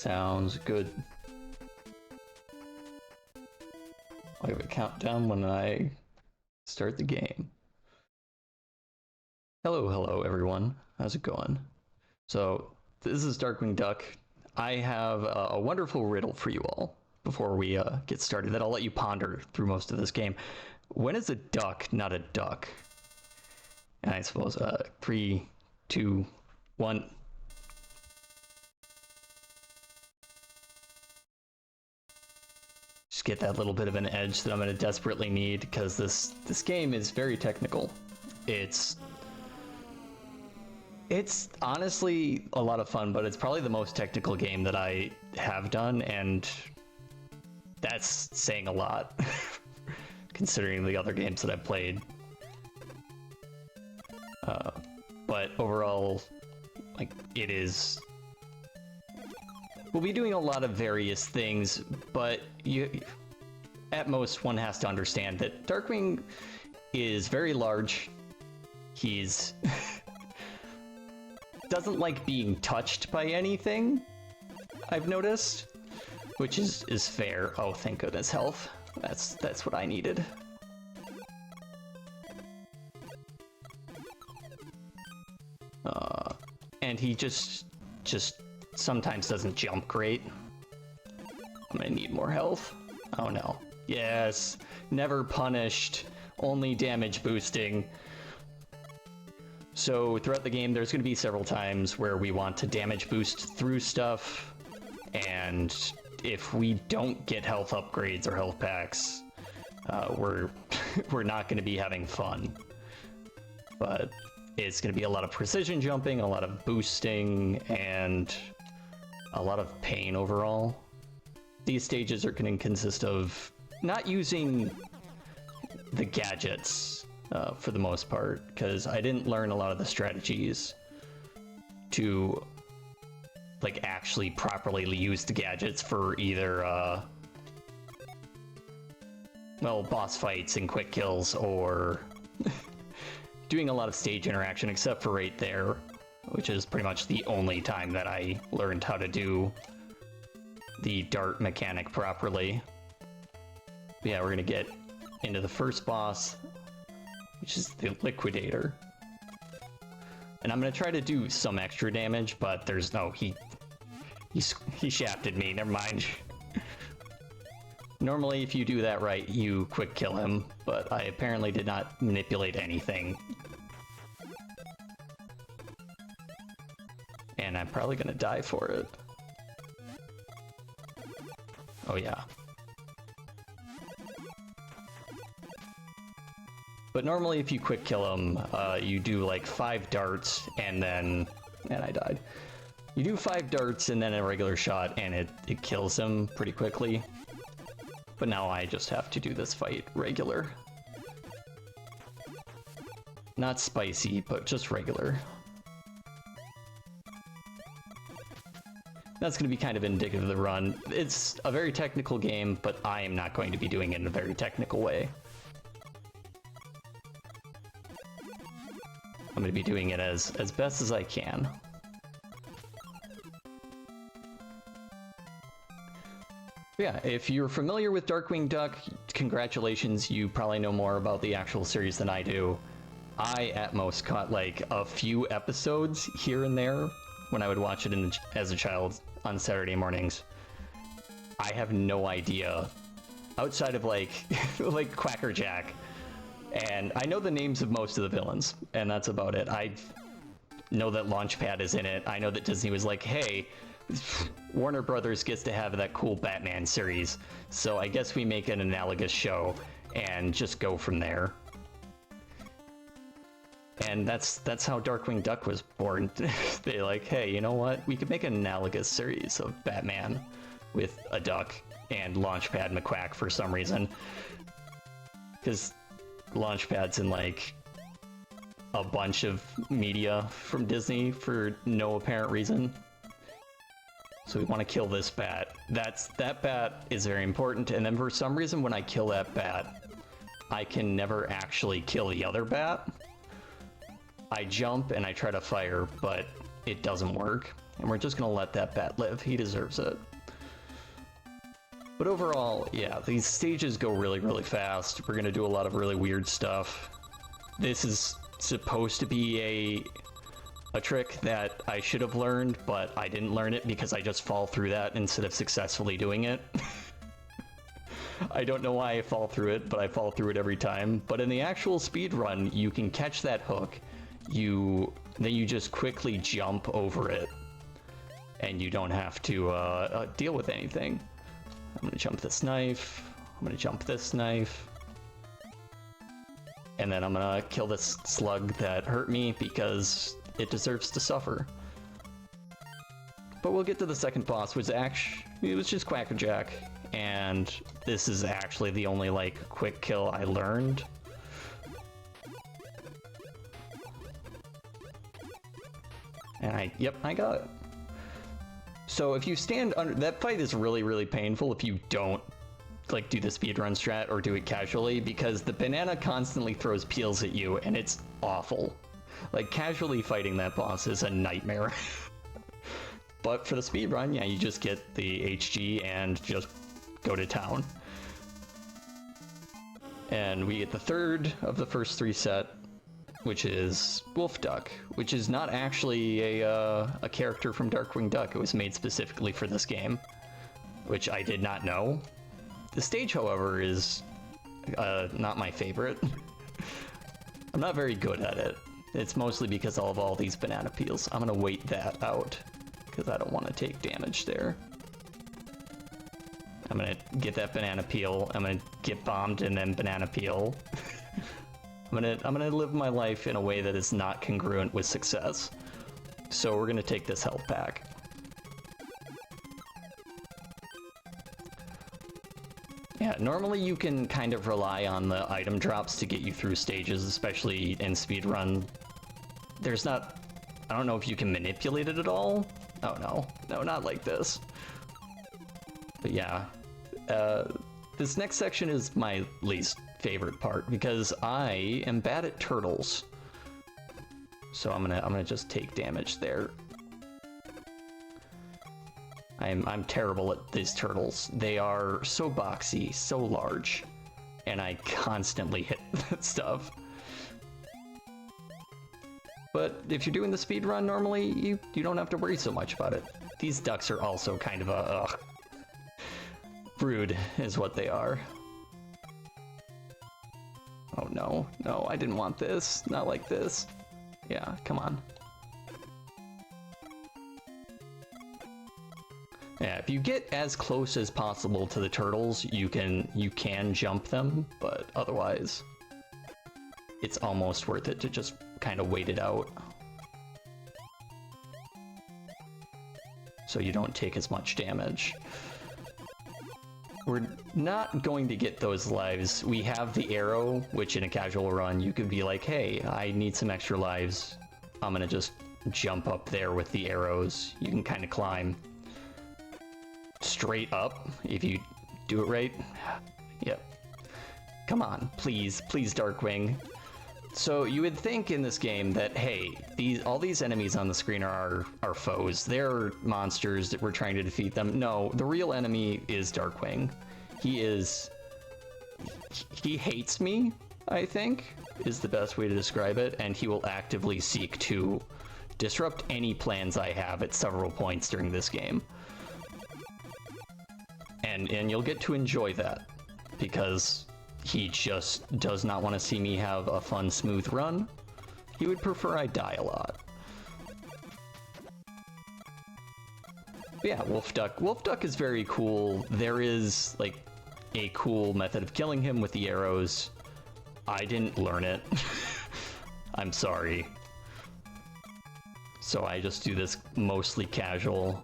Sounds good. I'll give a countdown when I start the game. Hello everyone. How's it going? So, this is Darkwing Duck. I have a wonderful riddle for you all before we get started that I'll let you ponder through most of this game. When is a duck not a duck? And I suppose 3, 2, 1. Just get that little bit of an edge that I'm going to desperately need because this game is very technical. It's honestly a lot of fun, but it's probably the most technical game that I have done, and that's saying a lot considering the other games that I've played. But overall, like, it is... We'll be doing a lot of various things, but at most one has to understand that Darkwing is very large. He's doesn't like being touched by anything, I've noticed, which is fair. Oh, thank goodness, health. That's what I needed. And he just sometimes doesn't jump great. I'm gonna need more health. Oh no. Yes, never punished, only damage boosting. So throughout the game, there's gonna be several times where we want to damage boost through stuff, and if we don't get health upgrades or health packs, we're not gonna be having fun. But it's gonna be a lot of precision jumping, a lot of boosting, and a lot of pain overall. These stages are going to consist of not using the gadgets for the most part, because I didn't learn a lot of the strategies to like actually properly use the gadgets for either well, boss fights and quick kills, or doing a lot of stage interaction, except for right there, which is pretty much the only time that I learned how to do the dart mechanic properly. But yeah, we're gonna get into the first boss, which is the Liquidator. And I'm gonna try to do some extra damage, but there's no... He shafted me, never mind. Normally, if you do that right, you quick kill him, but I apparently did not manipulate anything. And I'm probably gonna die for it. Oh yeah. But normally if you quick kill him, you do like 5 darts and then... And I died. You do 5 darts and then a regular shot, and it kills him pretty quickly. But now I just have to do this fight regular. Not spicy, but just regular. That's going to be kind of indicative of the run. It's a very technical game, but I am not going to be doing it in a very technical way. I'm going to be doing it as best as I can. Yeah, if you're familiar with Darkwing Duck, congratulations, you probably know more about the actual series than I do. I, at most, caught like a few episodes here and there when I would watch it as a child on Saturday mornings. I have no idea, outside of like like Quackerjack, and I know the names of most of the villains, and that's about it. I know that Launchpad is in it. I know that Disney was like, hey, Warner Brothers gets to have that cool Batman series, so I guess we make an analogous show and just go from there. And that's how Darkwing Duck was born. They're like, hey, you know what? We could make an analogous series of Batman with a duck and Launchpad McQuack for some reason. Because Launchpad's in like a bunch of media from Disney for no apparent reason. So we want to kill this bat. That bat is very important, and then for some reason when I kill that bat, I can never actually kill the other bat. I jump and I try to fire, but it doesn't work. and we're just gonna let that bat live. He deserves it. But overall, yeah, these stages go really, really fast. We're gonna do a lot of really weird stuff. This is supposed to be a trick that I should have learned, but I didn't learn it because I just fall through that instead of successfully doing it. I don't know why I fall through it, but I fall through it every time. But in the actual speed run, you can catch that hook, then you just quickly jump over it, and you don't have to deal with anything. I'm gonna jump this knife, I'm gonna jump this knife, and then I'm gonna kill this slug that hurt me because it deserves to suffer. But we'll get to the second boss, which it was just Quackerjack, and this is actually the only, like, quick kill I learned. And yep, I got it. So if you stand under, that fight is really, really painful if you don't, like, do the speedrun strat or do it casually, because the banana constantly throws peels at you, and it's awful. Like, casually fighting that boss is a nightmare. But for the speedrun, yeah, you just get the HG and just go to town. And we get the third of the first three set, which is Wolf Duck, which is not actually a character from Darkwing Duck. It was made specifically for this game, which I did not know. The stage, however, is not my favorite. I'm not very good at it. It's mostly because of all these banana peels. I'm gonna wait that out, because I don't want to take damage there. I'm gonna get that banana peel, I'm gonna get bombed and then banana peel. I'm gonna live my life in a way that is not congruent with success. So we're gonna take this health pack. Yeah, normally you can kind of rely on the item drops to get you through stages, especially in speedrun. There's not... I don't know if you can manipulate it at all. Oh no. No, not like this. But yeah. This next section is my least favorite part, because I am bad at turtles. So I'm gonna just take damage there. I'm terrible at these turtles. They are so boxy, so large, and I constantly hit that stuff. But if you're doing the speed run normally, you don't have to worry so much about it. These ducks are also kind of rude, is what they are. Oh no, no, I didn't want this. Not like this. Yeah, come on. Yeah, if you get as close as possible to the turtles, you can jump them, but otherwise, it's almost worth it to just kind of wait it out. So you don't take as much damage. We're not going to get those lives. We have the arrow, which in a casual run, you could be like, hey, I need some extra lives. I'm gonna just jump up there with the arrows. You can kind of climb straight up if you do it right. Yep. Come on, please, please, Darkwing. So you would think in this game that, hey, all these enemies on the screen are foes. They're monsters that we're trying to defeat them. No, the real enemy is Darkwing. He hates me, I think, is the best way to describe it, and he will actively seek to disrupt any plans I have at several points during this game. And you'll get to enjoy that, because he just does not want to see me have a fun, smooth run. He would prefer I die a lot. But yeah, Wolf Duck. Wolf Duck is very cool. There is, like, a cool method of killing him with the arrows. I didn't learn it. I'm sorry. So I just do this mostly casual.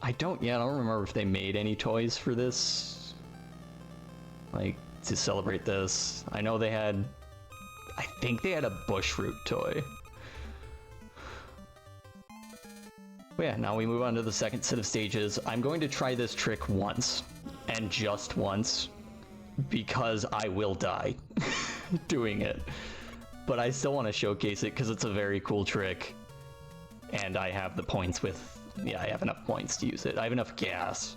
I don't remember if they made any toys for this, like, to celebrate this. I know they had, I think they had a bushroot toy. But yeah, now we move on to the second set of stages. I'm going to try this trick once, and just once, because I will die doing it. but I still want to showcase it because it's a very cool trick. And I have the points with... Yeah, I have enough points to use it. I have enough gas.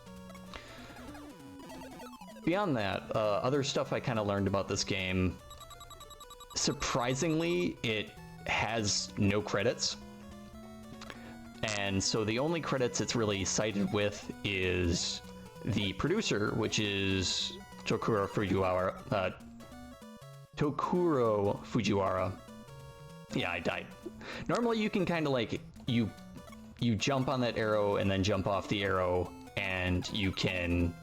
Beyond that, other stuff I kind of learned about this game. Surprisingly, it has no credits. And so the only credits it's really cited with is the producer, which is Tokuro Fujiwara. Yeah, I died. Normally you can kind of like, you jump on that arrow and then jump off the arrow, and you can...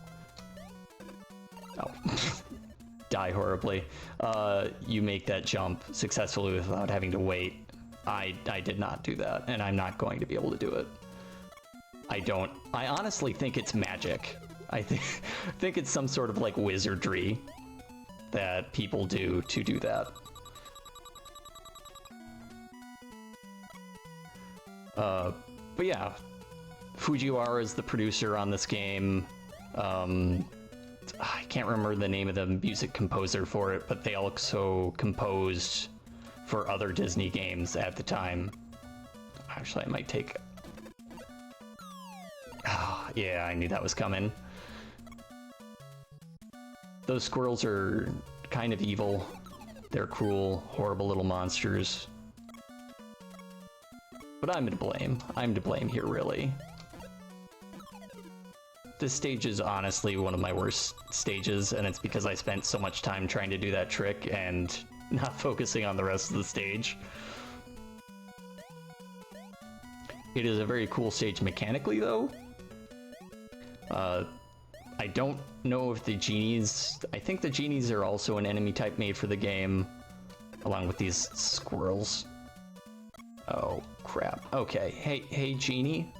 Oh. Die horribly. You make that jump successfully without having to wait. I did not do that, and I'm not going to be able to do it. I honestly think it's magic. I think it's some sort of like wizardry that people do to do that. But yeah, Fujiwara is the producer on this game. I can't remember the name of the music composer for it, but they also composed for other Disney games at the time. Actually, I might take... Oh, yeah, I knew that was coming. Those squirrels are kind of evil. They're cruel, horrible little monsters. But I'm to blame. I'm to blame here, really. This stage is honestly one of my worst stages, and it's because I spent so much time trying to do that trick and not focusing on the rest of the stage. It is a very cool stage mechanically, though. I don't know if the genies... I think the genies are also an enemy type made for the game, along with these squirrels. Oh, crap. Okay, hey, genie.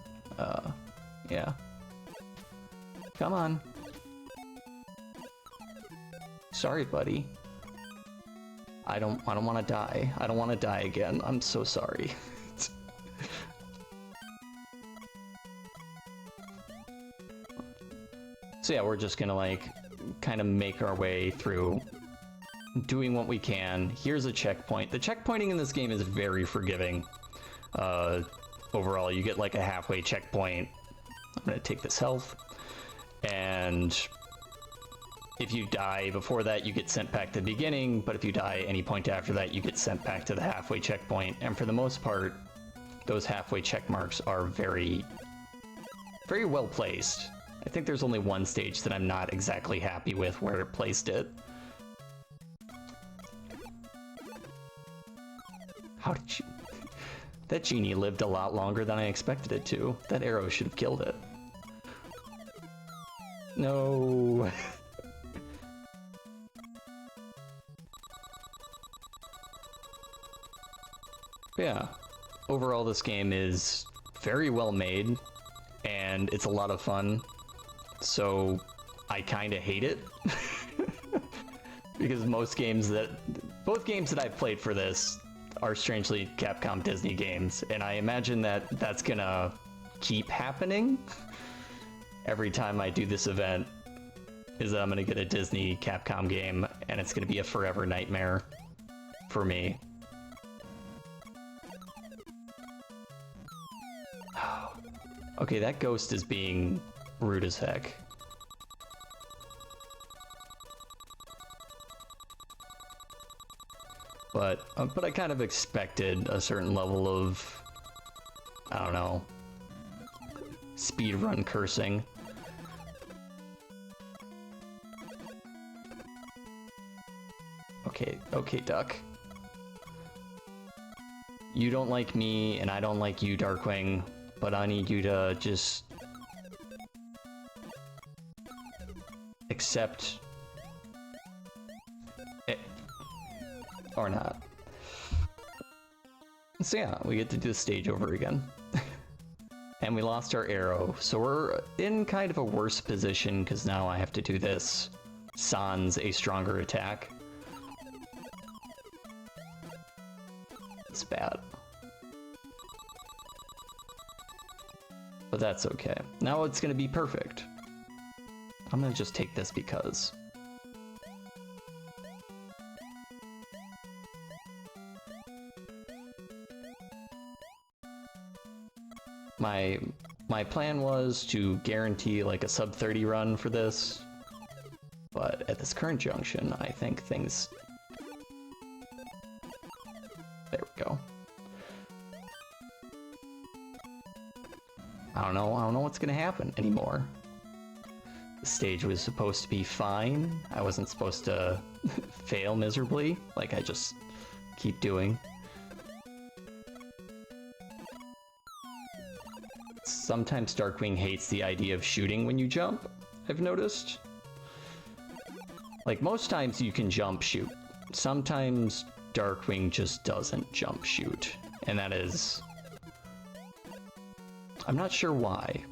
Yeah. Come on. Sorry, buddy. I don't want to die. I don't want to die again. I'm so sorry. So yeah, we're just gonna like kind of make our way through doing what we can. Here's a checkpoint. The checkpointing in this game is very forgiving. Overall, you get like a halfway checkpoint. I'm gonna take this health. And if you die before that, you get sent back to the beginning, but if you die any point after that, you get sent back to the halfway checkpoint. And for the most part, those halfway check marks are very, very well placed. I think there's only one stage that I'm not exactly happy with where it placed it. How did you... That genie lived a lot longer than I expected it to. That arrow should have killed it. No. Yeah. Overall, this game is very well made, and it's a lot of fun. So I kind of hate it. Because both games that I've played for this are strangely Capcom Disney games, and I imagine that that's gonna keep happening. Every time I do this event, is that I'm gonna get a Disney Capcom game, and it's gonna be a forever nightmare for me. Okay, that ghost is being rude as heck. But I kind of expected a certain level of, I don't know, speedrun cursing. Okay, Duck. You don't like me, and I don't like you, Darkwing, but I need you to just accept it. Or not. So yeah, we get to do the stage over again. And we lost our arrow, so we're in kind of a worse position, because now I have to do this sans a stronger attack. It's bad. But that's okay. Now it's gonna be perfect. I'm gonna just take this because... My plan was to guarantee like a sub 30 run for this, but at this current junction, I think things... There we go. I don't know what's gonna happen anymore. The stage was supposed to be fine. I wasn't supposed to fail miserably, like I just keep doing. Sometimes Darkwing hates the idea of shooting when you jump, I've noticed. Like, most times you can jump shoot. Sometimes Darkwing just doesn't jump shoot, and that is... I'm not sure why.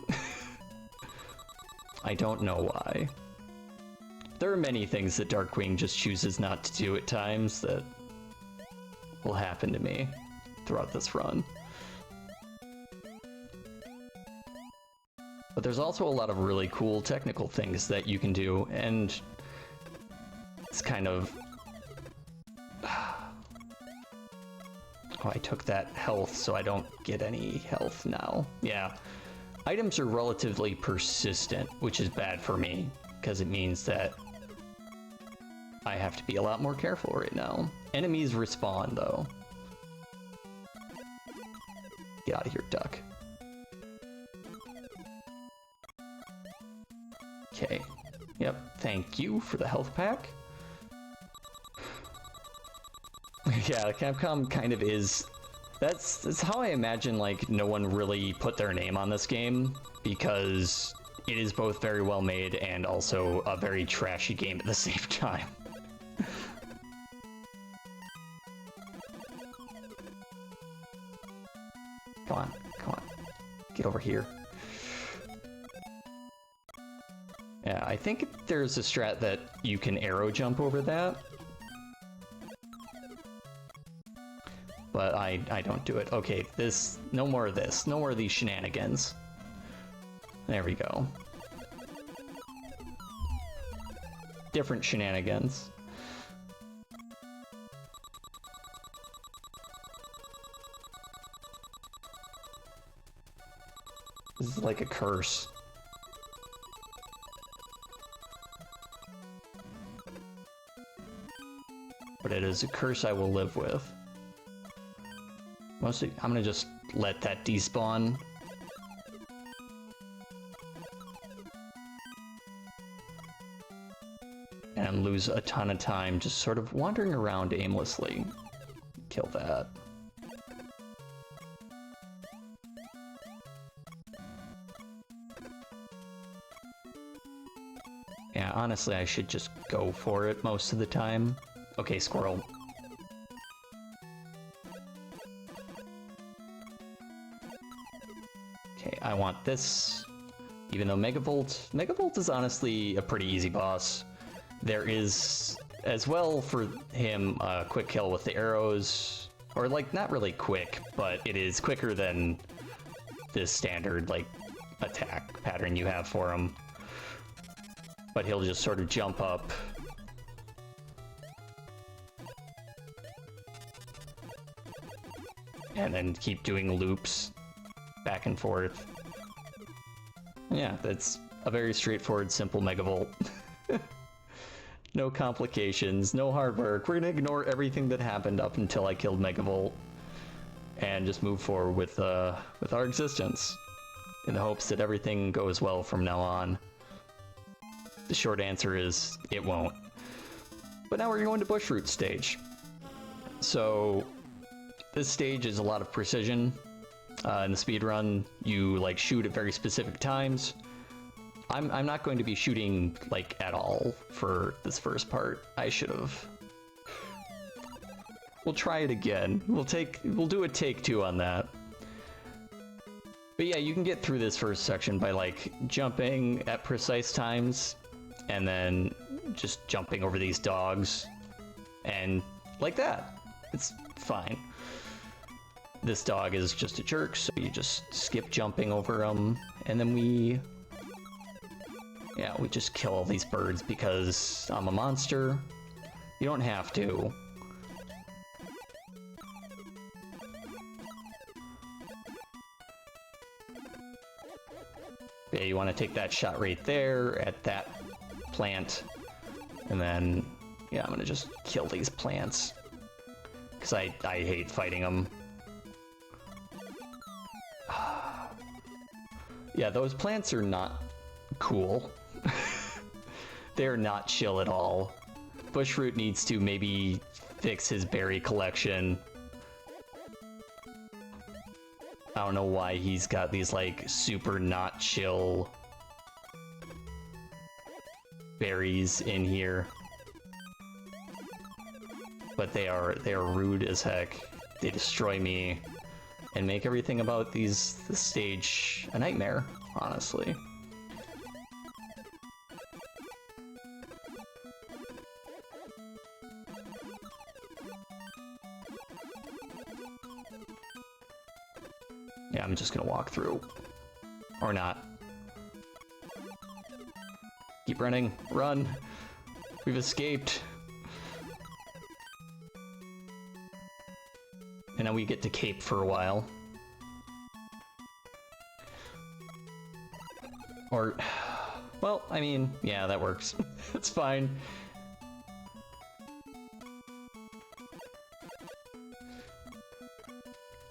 I don't know why. There are many things that Darkwing just chooses not to do at times that will happen to me throughout this run. But there's also a lot of really cool technical things that you can do, and it's kind of... Oh, I took that health, so I don't get any health now. Yeah. Items are relatively persistent, which is bad for me, because it means that I have to be a lot more careful right now. Enemies respawn, though. Get out of here, duck. Okay. Yep, thank you for the health pack. Yeah, Capcom kind of is... That's how I imagine, like, no one really put their name on this game, because it is both very well made and also a very trashy game at the same time. Come on, come on. Get over here. Yeah, I think there's a strat that you can arrow jump over that. But I don't do it. Okay, this... No more of this. No more of these shenanigans. There we go. Different shenanigans. This is like a curse. But it is a curse I will live with. Mostly, I'm gonna just let that despawn. And lose a ton of time just sort of wandering around aimlessly. Kill that. Yeah, honestly, I should just go for it most of the time. Okay, squirrel. Okay, I want this, even though Megavolt is honestly a pretty easy boss. There is, as well for him, a quick kill with the arrows, or like, not really quick, but it is quicker than this standard, like, attack pattern you have for him. But he'll just sort of jump up. And then keep doing loops back and forth. Yeah, that's a very straightforward, simple Megavolt. No complications, no hard work. We're gonna ignore everything that happened up until I killed Megavolt and just move forward with our existence in the hopes that everything goes well from now on. The short answer is it won't. But now we're going to Bushroot stage. So this stage is a lot of precision. In the speedrun, you like shoot at very specific times. I'm not going to be shooting like at all for this first part. I should have. We'll try it again. We'll do a take two on that. But yeah, you can get through this first section by like jumping at precise times and then just jumping over these dogs and like that. It's fine. This dog is just a jerk, so you just skip jumping over him, and then we just kill all these birds because I'm a monster. You don't have to. you want to take that shot right there at that plant. And then, yeah, I'm gonna just kill these plants. Because I hate fighting them. Yeah, those plants are not cool. They're not chill at all. Bushroot needs to maybe fix his berry collection. I don't know why he's got these, like, super not chill berries in here. But they are rude as heck. They destroy me and make everything about this stage a nightmare, honestly. Yeah, I'm just gonna walk through. Or not. Keep running. Run! We've escaped. And now we get to cape for a while. Or... well, I mean, yeah, that works. It's fine.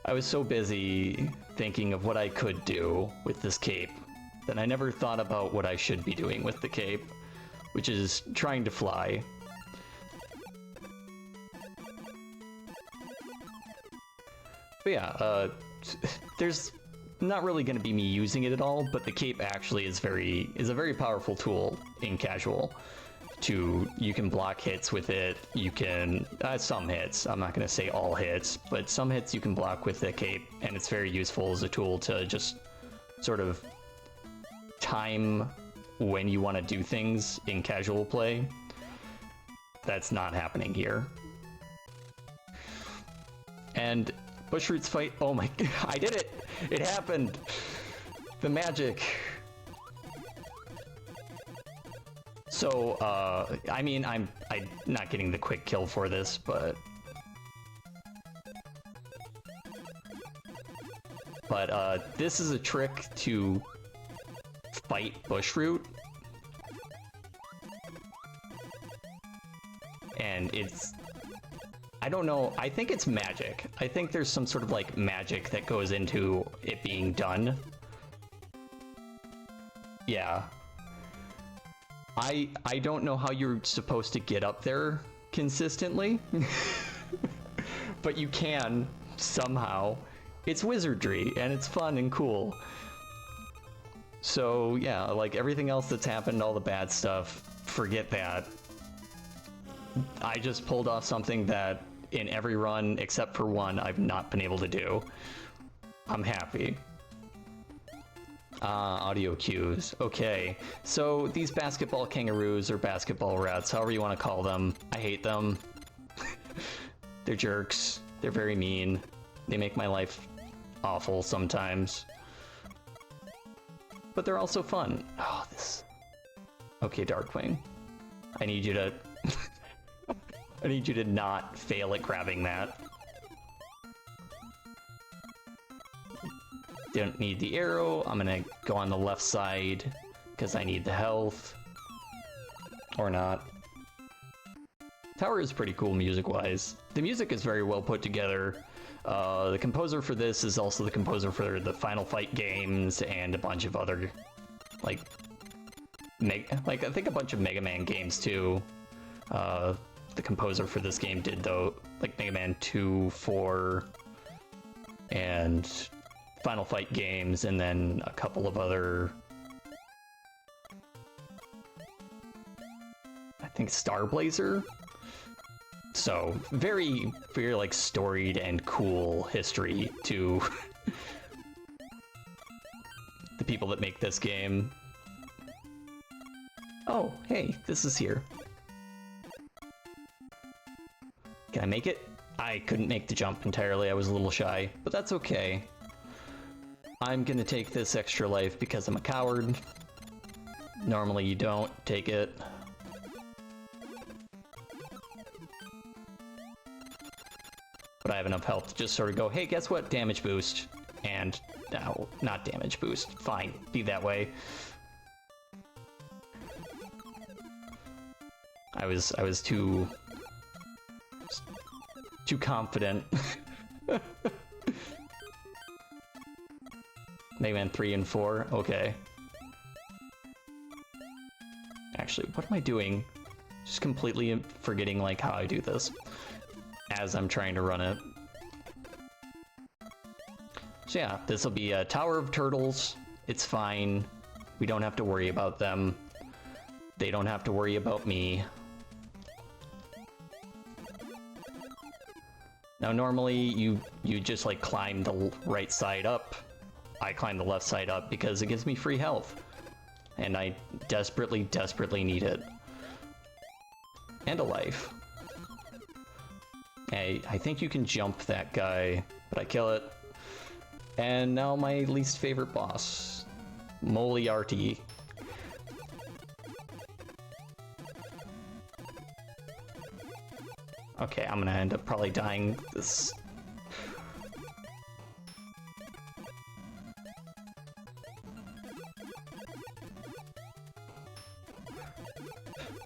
I was so busy thinking of what I could do with this cape that I never thought about what I should be doing with the cape, which is trying to fly. But yeah, there's not really going to be me using it at all, but the cape actually is a very powerful tool in casual. You can block hits with it, you can, some hits, I'm not going to say all hits, but some hits you can block with the cape, and it's very useful as a tool to just sort of time when you want to do things in casual play. That's not happening here. And Bushroot's fight, oh my, I did it! It happened! The magic! So, I mean, I'm not getting the quick kill for this, but this is a trick to fight Bushroot, and it's, I don't know, I think it's magic. I think there's some sort of like magic that goes into it being done. Yeah. I don't know how you're supposed to get up there consistently, but you can somehow. It's wizardry, and it's fun and cool. So yeah, like everything else that's happened, all the bad stuff, forget that. I just pulled off something that in every run, except for one, I've not been able to do. I'm happy. Audio cues. Okay, so these basketball kangaroos or basketball rats, however you want to call them, I hate them. They're jerks. They're very mean. They make my life awful sometimes. But they're also fun. Oh, this... Okay, Darkwing. I need you to... I need you to not fail at grabbing that. Don't need the arrow. I'm gonna go on the left side because I need the health. Or not. Tower is pretty cool music-wise. The music is very well put together. The composer for this is also the composer for the Final Fight games and a bunch of other, like I think a bunch of Mega Man games too. The composer for this game did though, like Mega Man 2, 4, and Final Fight games, and then a couple of other, I think Star Blazer. So very, very like storied and cool history to the people that make this game. Oh, hey, this is here. Can I make it? I couldn't make the jump entirely, I was a little shy, but that's okay. I'm gonna take this extra life because I'm a coward. Normally you don't take it. But I have enough health to just sort of go, hey, guess what? Damage boost. And No, not damage boost. Fine, be that way. I was too confident. Mega Man 3 and 4, okay. Actually, what am I doing? Just completely forgetting like how I do this as I'm trying to run it. So yeah, this will be a Tower of Turtles. It's fine. We don't have to worry about them. They don't have to worry about me. Now normally you just like climb the right side up. I climb the left side up because it gives me free health. And I desperately, desperately need it. And a life. I think you can jump that guy, but I kill it. And now my least favorite boss, Moriarty. Okay, I'm gonna end up probably dying this.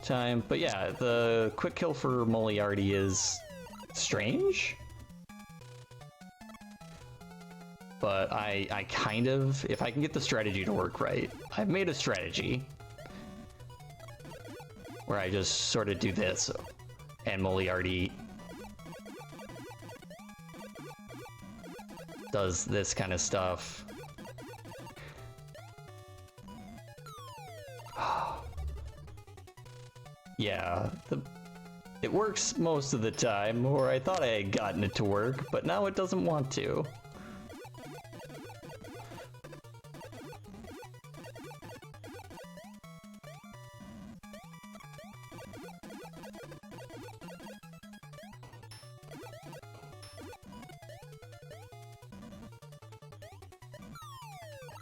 Time, but yeah, the quick kill for Moriarty is strange. But I kind of, if I can get the strategy to work right, I've made a strategy where I just sort of do this, and Moriarty does this kind of stuff. Yeah, it works most of the time, or I thought I had gotten it to work, but now it doesn't want to.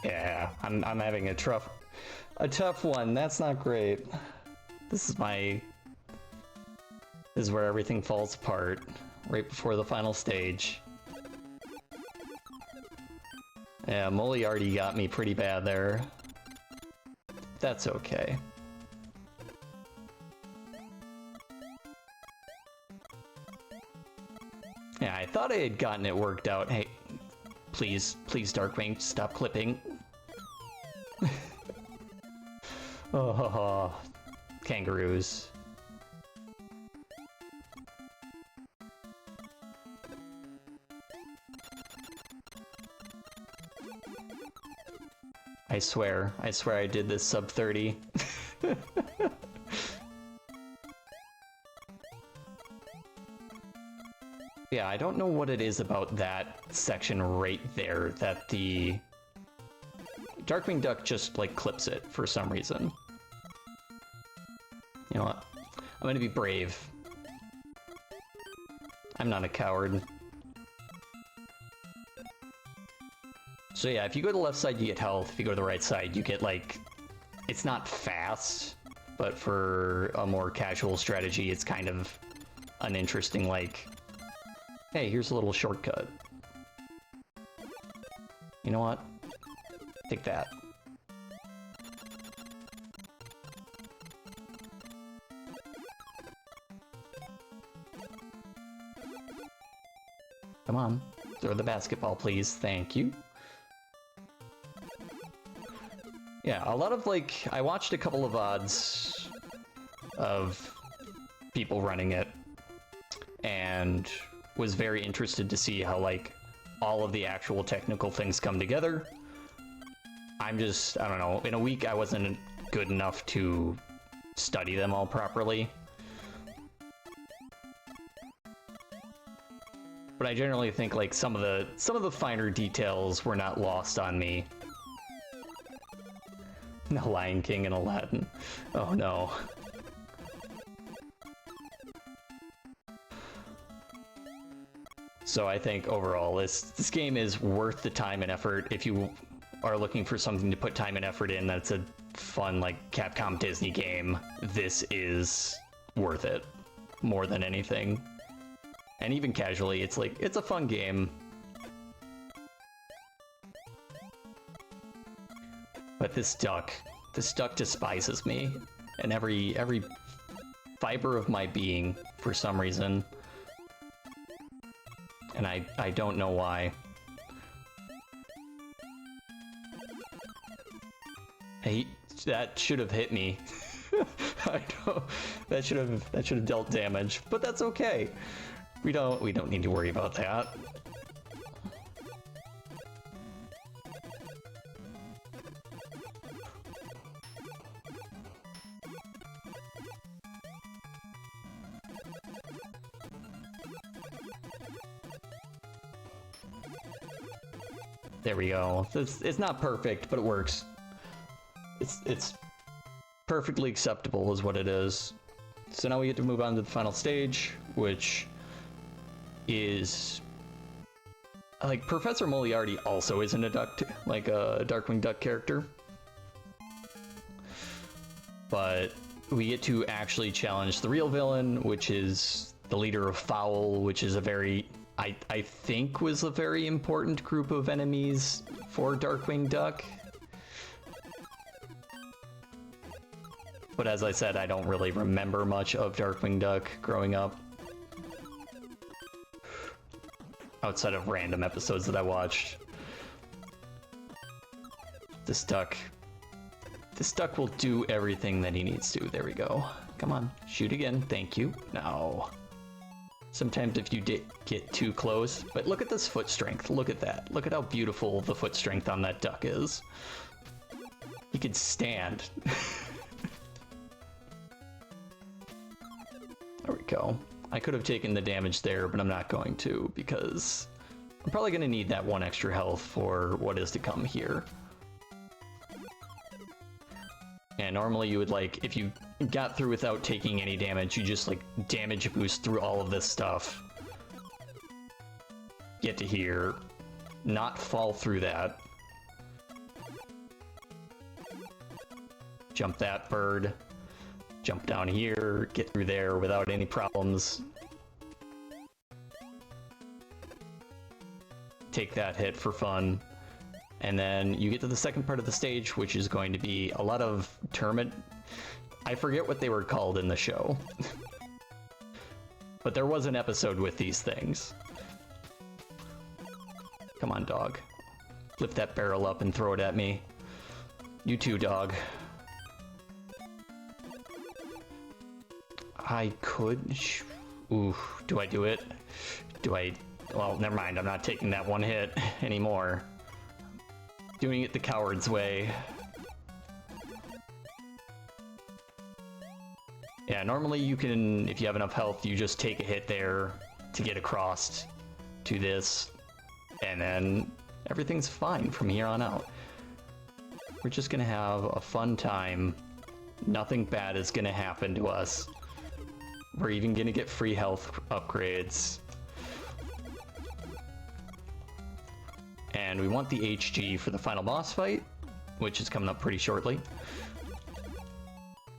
Yeah, I'm having a tough one. That's not great. This is where everything falls apart, right before the final stage. Yeah, Moriarty got me pretty bad there. That's okay. Yeah, I thought I had gotten it worked out. Hey, please, Darkwing, stop clipping. Oh, kangaroos. I swear I did this sub 30. Yeah, I don't know what it is about that section right there that the Darkwing Duck just like clips it for some reason. You know what? I'm gonna be brave. I'm not a coward. So yeah, if you go to the left side, you get health. If you go to the right side, you get like... It's not fast, but for a more casual strategy, it's kind of an interesting like... Hey, here's a little shortcut. You know what? Take that. Come on, throw the basketball, please. Thank you. Yeah, a lot of like, I watched a couple of VODs of people running it, and was very interested to see how like all of the actual technical things come together. I don't know, in a week I wasn't good enough to study them all properly. But I generally think like some of the finer details were not lost on me. The Lion King and Aladdin. Oh no. So I think overall this game is worth the time and effort. If you are looking for something to put time and effort in, that's a fun like Capcom Disney game, this is worth it more than anything. And even casually, it's like, it's a fun game. but this duck despises me, and every fiber of my being, for some reason. And I don't know why. That should have hit me. I know that should have dealt damage, but that's okay. We don't need to worry about that. There we go. It's not perfect, but it works. It's perfectly acceptable is what it is. So now we get to move on to the final stage, which is like Professor Moriarty also isn't a duck, like a Darkwing Duck character, but we get to actually challenge the real villain, which is the leader of Foul, which is a very I think was a very important group of enemies for Darkwing Duck. But as I said, I don't really remember much of Darkwing Duck growing up. Outside of random episodes that I watched. This duck will do everything that he needs to. There we go. Come on, shoot again. Thank you. No. Sometimes if you get too close, but look at this foot strength. Look at that. Look at how beautiful the foot strength on that duck is. He can stand. There we go. I could have taken the damage there, but I'm not going to because I'm probably going to need that one extra health for what is to come here. And normally you would, like, if you got through without taking any damage, you just, like, damage boost through all of this stuff. Get to here. Not fall through that. Jump that bird. Jump down here. Get through there without any problems. Take that hit for fun. And then you get to the second part of the stage, which is going to be a lot of termite. I forget what they were called in the show. But there was an episode with these things. Come on, dog. Lift that barrel up and throw it at me. You too, dog. I could... Ooh, do I do it? Do I... Well, never mind. I'm not taking that one hit anymore. Doing it the coward's way. Yeah, normally you can, if you have enough health, you just take a hit there to get across to this, and then everything's fine from here on out. We're just gonna have a fun time. Nothing bad is gonna happen to us. We're even gonna get free health upgrades. And we want the HG for the final boss fight, which is coming up pretty shortly.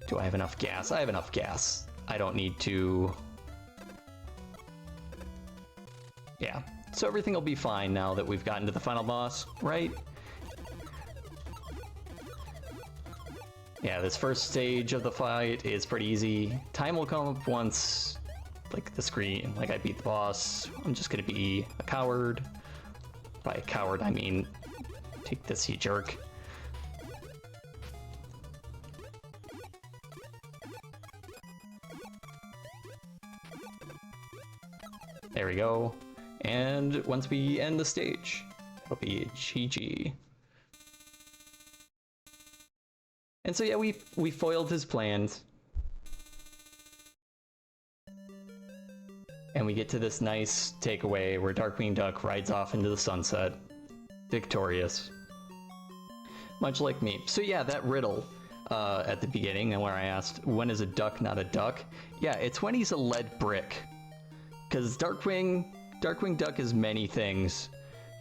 Do I have enough gas? I have enough gas. I don't need to... Yeah, so everything will be fine now that we've gotten to the final boss, right? Yeah, this first stage of the fight is pretty easy. Time will come up once, like, the screen, like, I beat the boss. I'm just gonna be a coward. By a coward, I mean, take this, you jerk. There we go. And once we end the stage, it'll be GG. And so yeah, we foiled his plans. And we get to this nice takeaway where Darkwing Duck rides off into the sunset, victorious. Much like me. So yeah, that riddle at the beginning, and where I asked, when is a duck not a duck? Yeah, it's when he's a lead brick. Because Darkwing Duck is many things,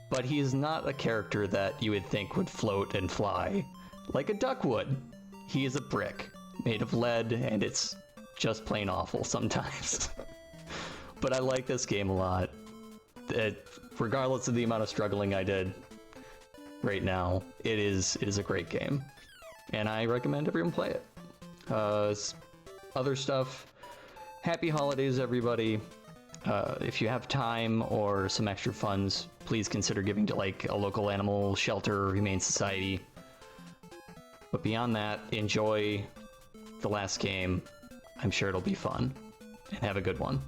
but he is not a character that you would think would float and fly, like a duck would. He is a brick, made of lead, and it's just plain awful sometimes. But I like this game a lot. Regardless of the amount of struggling I did, right now. It is a great game, and I recommend everyone play it. Other stuff. Happy holidays, everybody. If you have time or some extra funds, please consider giving to like a local animal shelter or humane society. But beyond that, enjoy the last game. I'm sure it'll be fun, and have a good one.